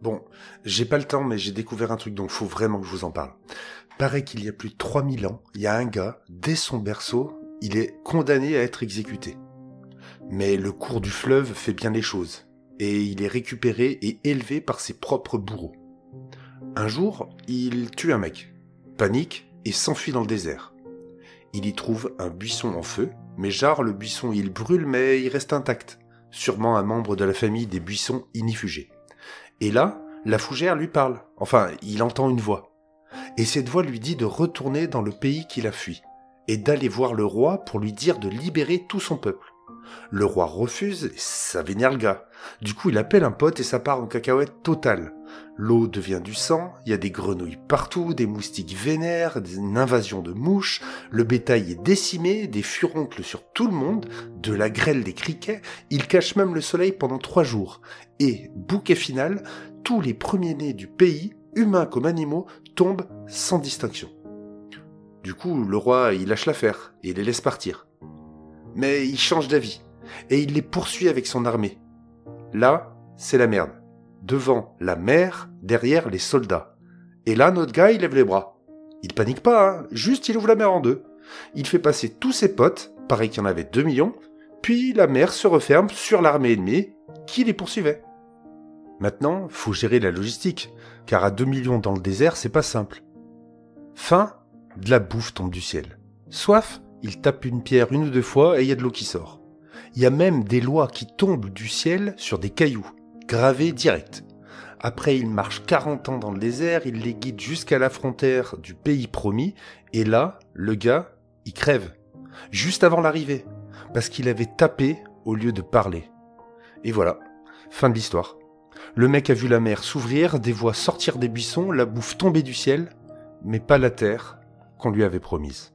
Bon, j'ai pas le temps, mais j'ai découvert un truc, donc faut vraiment que je vous en parle. Paraît qu'il y a plus de 3000 ans, il y a un gars, dès son berceau, il est condamné à être exécuté. Mais le cours du fleuve fait bien les choses, et il est récupéré et élevé par ses propres bourreaux. Un jour, il tue un mec, panique et s'enfuit dans le désert. Il y trouve un buisson en feu, mais genre le buisson il brûle mais il reste intact, sûrement un membre de la famille des buissons inifugés. Et là, la fougère lui parle, enfin il entend une voix. Et cette voix lui dit de retourner dans le pays qu'il a fui, et d'aller voir le roi pour lui dire de libérer tout son peuple. Le roi refuse, et ça vénère le gars. Du coup, il appelle un pote et ça part en cacahuète totale. L'eau devient du sang, il y a des grenouilles partout, des moustiques vénères, une invasion de mouches, le bétail est décimé, des furoncles sur tout le monde, de la grêle des criquets, il cache même le soleil pendant 3 jours. Et, bouquet final, tous les premiers-nés du pays, humains comme animaux, tombent sans distinction. Du coup, le roi, il lâche l'affaire et les laisse partir. Mais il change d'avis, et il les poursuit avec son armée. Là, c'est la merde. Devant la mer, derrière les soldats. Et là, notre gars, il lève les bras. Il panique pas, hein, juste il ouvre la mer en deux. Il fait passer tous ses potes, pareil qu'il y en avait 2 millions, puis la mer se referme sur l'armée ennemie qui les poursuivait. Maintenant, faut gérer la logistique, car à 2 millions dans le désert, c'est pas simple. Faim, de la bouffe tombe du ciel. Soif, il tape une pierre 1 ou 2 fois et il y a de l'eau qui sort. Il y a même des lois qui tombent du ciel sur des cailloux, gravés direct. Après, il marche 40 ans dans le désert, il les guide jusqu'à la frontière du pays promis, et là, le gars, il crève. Juste avant l'arrivée, parce qu'il avait tapé au lieu de parler. Et voilà, fin de l'histoire. Le mec a vu la mer s'ouvrir, des voix sortir des buissons, la bouffe tomber du ciel, mais pas la terre qu'on lui avait promise.